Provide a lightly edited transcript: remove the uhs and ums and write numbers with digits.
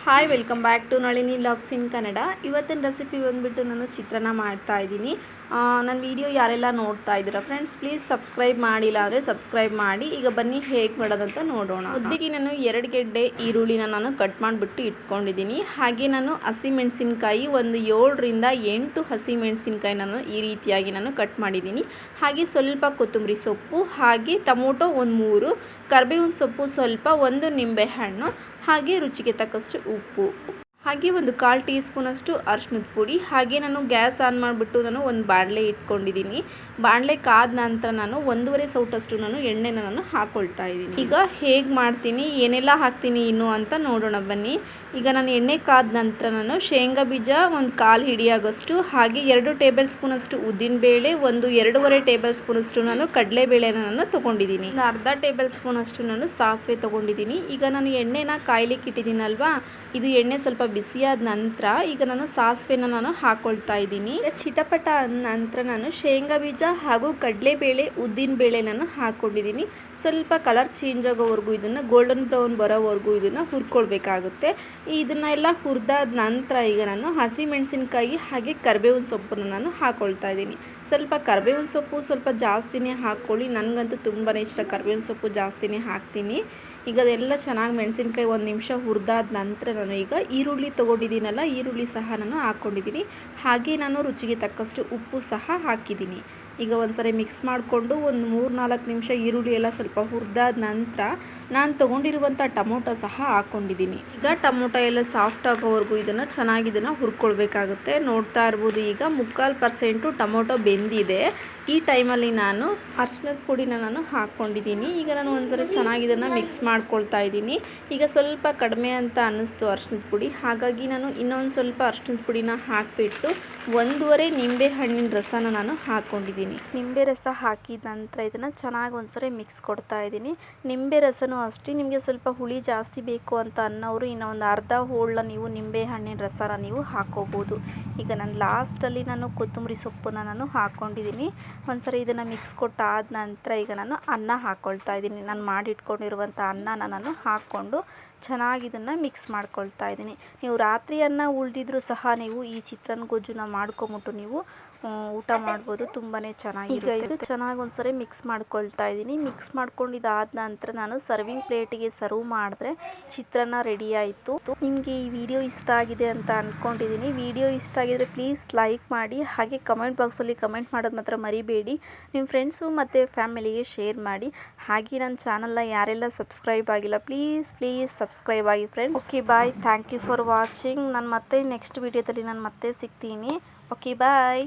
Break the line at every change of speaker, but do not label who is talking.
Hi welcome back to Nalini vlogs in Kannada. ಇವತ್ತಿನ recipe ಬಂದುಬಿಟ್ಟು ನಾನು ಚಿತ್ರಾನ್ನ ಮಾಡ್ತಾಯಿದ್ದೀನಿ. ನನ್ನ ವಿಡಿಯೋ ಯಾರೆಲ್ಲ ನೋಡ್ತಾ ಇದ್ದೀರಾ ಫ್ರೆಂಡ್ಸ್, ಪ್ಲೀಸ್ ಸಬ್ಸ್ಕ್ರೈಬ್ ಮಾಡಿಲ್ಲ ಅಂದರೆ ಸಬ್ಸ್ಕ್ರೈಬ್ ಮಾಡಿ. ಈಗ ಬನ್ನಿ ಹೇಗೆ ಮಾಡೋದಂತ ನೋಡೋಣ. ಮುದ್ದಿಗೆ ನಾನು 2 ಗೆಡ್ಡೆ ಈರುಳ್ಳಿನ ನಾನು ಕಟ್ ಮಾಡಿಬಿಟ್ಟು ಇಟ್ಕೊಂಡಿದ್ದೀನಿ. ಹಾಗೆ ನಾನು ಹಸಿಮೆಣಸಿನ್ಕಾಯಿ ಒಂದು 7ರಿಂದ 8 ಹಸಿಮೆಣಸಿನ್ಕಾಯಿ ನಾನು ಈ ರೀತಿಯಾಗಿ ನಾನು ಕಟ್ ಮಾಡಿದ್ದೀನಿ. ಹಾಗೆ ಸ್ವಲ್ಪ ಕೊತ್ತಂಬರಿ ಸೊಪ್ಪು, ಹಾಗೆ ಟೊಮೊಟೊ ಒಂದು 3, ಕರಿಬೇವಿನ ಸೊಪ್ಪು ಸ್ವಲ್ಪ, ಒಂದು ನಿಂಬೆ ಹಣ್ಣು, ಹಾಗೆ ರುಚಿಗೆ ತಕ್ಕಷ್ಟು ಉಪ್ಪು, ಹಾಗೆ ಒಂದು 1/4 ಟೀ ಸ್ಪೂನಷ್ಟು ಅರಿಶಿಣದ ಪುಡಿ. ಹಾಗೆ ನಾನು ಗ್ಯಾಸ್ ಆನ್ ಮಾಡಿಬಿಟ್ಟು ನಾನು ಒಂದು ಬಾಣಲೆ ಇಟ್ಕೊಂಡಿದ್ದೀನಿ. ಬಾಣಲೆ ಕಾದ ನಂತರ ನಾನು 1.5 ಸೌಟಷ್ಟು ನಾನು ಎಣ್ಣೆನ ನಾನು ಹಾಕ್ಕೊಳ್ತಾ ಇದ್ದೀನಿ. ಈಗ ಹೇಗೆ ಮಾಡ್ತೀನಿ, ಏನೆಲ್ಲ ಹಾಕ್ತೀನಿ ಇನ್ನು ಅಂತ ನೋಡೋಣ ಬನ್ನಿ. ಈಗ ನಾನು ಎಣ್ಣೆ ಕಾದ ನಂತರ ನಾನು ಶೇಂಗಾ ಬೀಜ ಒಂದು 1/4 ಹಿಡಿಯಾಗೋಷ್ಟು, ಹಾಗೆ 2 ಟೇಬಲ್ ಸ್ಪೂನಷ್ಟು ಉದ್ದಿನಬೇಳೆ, ಒಂದು 2.5 ಟೇಬಲ್ ಸ್ಪೂನಷ್ಟು ನಾನು ಕಡಲೆಬೇಳೆನ ನಾನು ತೊಗೊಂಡಿದ್ದೀನಿ. ಒಂದು ಅರ್ಧ ಟೇಬಲ್ ಸ್ಪೂನಷ್ಟು ನಾನು ಸಾಸಿವೆ ತೊಗೊಂಡಿದ್ದೀನಿ. ಈಗ ನಾನು ಎಣ್ಣೆನ ಕಾಯ್ಲಿಕ್ಕೆ ಇಟ್ಟಿದ್ದೀನಲ್ವಾ, ಇದು ಎಣ್ಣೆ ಸ್ವಲ್ಪ ಬಿಸಿಯಾದ ನಂತರ ಈಗ ನಾನು ಸಾಸಿವೆನ ನಾನು ಹಾಕ್ಕೊಳ್ತಾ ಇದ್ದೀನಿ. ಚಿಟಪಟ ಅಂದ ನಂತರ ನಾನು ಶೇಂಗಾ ಬೀಜ ಹಾಗೂ ಕಡಲೆಬೇಳೆ ಉದ್ದಿನಬೇಳೆ ನಾನು ಹಾಕ್ಕೊಂಡಿದ್ದೀನಿ. ಸ್ವಲ್ಪ ಕಲರ್ ಚೇಂಜ್ ಆಗೋವರೆಗೂ ಇದನ್ನು ಗೋಲ್ಡನ್ ಬ್ರೌನ್ ಬರೋವರೆಗೂ ಇದನ್ನು ಹುರ್ಕೊಳ್ಬೇಕಾಗುತ್ತೆ. ಇದನ್ನೆಲ್ಲ ಹುರಿದಾದ ನಂತರ ಈಗ ನಾನು ಹಸಿಮೆಣಸಿನ್ಕಾಯಿ ಹಾಗೆ ಕರಿಬೇವಿನ ಸೊಪ್ಪನ್ನು ನಾನು ಹಾಕ್ಕೊಳ್ತಾ ಇದ್ದೀನಿ. ಸ್ವಲ್ಪ ಕರಿಬೇವಿನ ಸೊಪ್ಪು ಸ್ವಲ್ಪ ಜಾಸ್ತಿನೇ ಹಾಕ್ಕೊಳ್ಳಿ, ನನಗಂತೂ ತುಂಬಾ ಇಷ್ಟ, ಕರಿಬೇವಿನ ಸೊಪ್ಪು ಜಾಸ್ತಿನೇ ಹಾಕ್ತೀನಿ. ಈಗ ಅದೆಲ್ಲ ಚೆನ್ನಾಗಿ ಮೆಣಸಿನ್ಕಾಯಿ 1 ನಿಮಿಷ ಹುರಿದಾದ ನಂತರ ನಾನು ಈಗ ಈರುಳ್ಳಿ ತೊಗೊಂಡಿದ್ದೀನಲ್ಲ, ಈರುಳ್ಳಿ ಸಹ ನಾನು ಹಾಕ್ಕೊಂಡಿದ್ದೀನಿ. ಹಾಗೆ ನಾನು ರುಚಿಗೆ ತಕ್ಕಷ್ಟು ಉಪ್ಪು ಸಹ ಹಾಕಿದ್ದೀನಿ. ಈಗ ಒಂದ್ಸರಿ ಮಿಕ್ಸ್ ಮಾಡಿಕೊಂಡು ಒಂದು 3-4 ನಿಮಿಷ ಈರುಳ್ಳಿ ಎಲ್ಲ ಸ್ವಲ್ಪ ಹುರಿದಾದ ನಂತರ ನಾನು ತೊಗೊಂಡಿರುವಂಥ ಟೊಮೊಟೊ ಸಹ ಹಾಕ್ಕೊಂಡಿದ್ದೀನಿ. ಈಗ ಟೊಮೊಟೊ ಎಲ್ಲ ಸಾಫ್ಟ್ ಆಗೋವರೆಗೂ ಇದನ್ನು ಚೆನ್ನಾಗಿ ಹುರ್ಕೊಳ್ಬೇಕಾಗುತ್ತೆ. ನೋಡ್ತಾ ಇರ್ಬೋದು, ಈಗ 3/4% ಟೊಮೊಟೊ ಬೆಂದಿದೆ. ಈ ಟೈಮಲ್ಲಿ ನಾನು ಅರಿಶಿಣದ ಪುಡಿನ ನಾನು ಹಾಕ್ಕೊಂಡಿದ್ದೀನಿ. ಈಗ ನಾನು ಒಂದ್ಸರಿ ಚೆನ್ನಾಗಿ ಇದನ್ನು ಮಿಕ್ಸ್ ಮಾಡ್ಕೊಳ್ತಾ ಇದ್ದೀನಿ. ಈಗ ಸ್ವಲ್ಪ ಕಡಿಮೆ ಅಂತ ಅನ್ನಿಸ್ತು ಅರಿಶಿಣದ ಪುಡಿ, ಹಾಗಾಗಿ ನಾನು ಇನ್ನೊಂದು ಸ್ವಲ್ಪ ಅರಿಶಿಣದ ಪುಡಿನ ಹಾಕಿಬಿಟ್ಟು 1.5 ನಿಂಬೆ ಹಣ್ಣಿನ ರಸನ ನಾನು ಹಾಕ್ಕೊಂಡಿದ್ದೀನಿ. ನಿಂಬೆ ರಸ ಹಾಕಿದ ನಂತರ ಇದನ್ನು ಚೆನ್ನಾಗಿ ಒಂದ್ಸರಿ ಮಿಕ್ಸ್ ಕೊಡ್ತಾ ಇದ್ದೀನಿ. ನಿಂಬೆ ರಸನೂ ಅಷ್ಟೇ, ನಿಮಗೆ ಸ್ವಲ್ಪ ಹುಳಿ ಜಾಸ್ತಿ ಬೇಕು ಅಂತ ಅನ್ನೋರು ಇನ್ನೂ ಒಂದು ಅರ್ಧ ಹೋಳನ್ನ ನೀವು ನಿಂಬೆ ಹಣ್ಣಿನ ರಸನ ನೀವು ಹಾಕ್ಕೋಬೋದು. ಈಗ ನಾನು ಲಾಸ್ಟಲ್ಲಿ ನಾನು ಕೊತ್ತಂಬರಿ ಸೊಪ್ಪನ್ನ ನಾನು ಹಾಕ್ಕೊಂಡಿದ್ದೀನಿ. ಒಂದ್ಸರಿ ಇದನ್ನು ಮಿಕ್ಸ್ ಕೊಟ್ಟಾದ ನಂತರ ಈಗ ನಾನು ಅನ್ನ ಹಾಕ್ಕೊಳ್ತಾ ಇದ್ದೀನಿ. ನಾನು ಮಾಡಿಟ್ಕೊಂಡಿರುವಂಥ ಅನ್ನನ ನಾನು ಹಾಕ್ಕೊಂಡು ಚೆನ್ನಾಗಿ ಇದನ್ನು ಮಿಕ್ಸ್ ಮಾಡ್ಕೊಳ್ತಾ ಇದ್ದೀನಿ. ನೀವು ರಾತ್ರಿ ಅನ್ನ ಉಳಿದಿದ್ರೂ ಸಹ ನೀವು ಈ ಚಿತ್ರಾನ್ನ ಗೊಜ್ಜುನ ಮಾಡ್ಕೊಂಬಿಟ್ಟು ನೀವು ಊಟ ಮಾಡ್ಬೋದು, ತುಂಬಾ ಚೆನ್ನಾಗಿರುತ್ತೆ. ಈಗ ಇದು ಚೆನ್ನಾಗಿ ಒಂದ್ಸರಿ ಮಿಕ್ಸ್ ಮಾಡ್ಕೊಳ್ತಾ ಇದ್ದೀನಿ. ಮಿಕ್ಸ್ ಮಾಡ್ಕೊಂಡಿದ್ದಾದ ನಂತರ ನಾನು ಸರ್ವಿಂಗ್ ಪ್ಲೇಟಿಗೆ ಸರ್ವ್ ಮಾಡಿದ್ರೆ ಚಿತ್ರಾನ್ನ ರೆಡಿ ಆಯಿತು. ನಿಮಗೆ ಈ ವಿಡಿಯೋ ಇಷ್ಟ ಆಗಿದೆ ಅಂತ ಅಂದ್ಕೊಂಡಿದ್ದೀನಿ. ವಿಡಿಯೋ ಇಷ್ಟ ಆಗಿದರೆ ಪ್ಲೀಸ್ ಲೈಕ್ ಮಾಡಿ, ಹಾಗೆ ಕಮೆಂಟ್ ಬಾಕ್ಸಲ್ಲಿ ಕಮೆಂಟ್ ಮಾಡೋದು ಮಾತ್ರ ಮರಿಬೇಡಿ. ನಿಮ್ಮ ಫ್ರೆಂಡ್ಸು ಮತ್ತು ಫ್ಯಾಮಿಲಿಗೆ ಶೇರ್ ಮಾಡಿ. ಹಾಗೆ ನನ್ನ ಚಾನಲ್ನ ಯಾರೆಲ್ಲ ಸಬ್ಸ್ಕ್ರೈಬ್ ಆಗಿಲ್ಲ ಪ್ಲೀಸ್ ಸಬ್ಸ್ಕ್ರೈಬ್ ಆಗಿ friends. Okay bye, thank you for watching. ನಾನು ಮತ್ತೆ ನೆಕ್ಸ್ಟ್ ವಿಡಿಯೋದಲ್ಲಿ ನಾನು ಮತ್ತೆ ಸಿಗ್ತೀನಿ. ಓಕೆ ಬಾಯ್.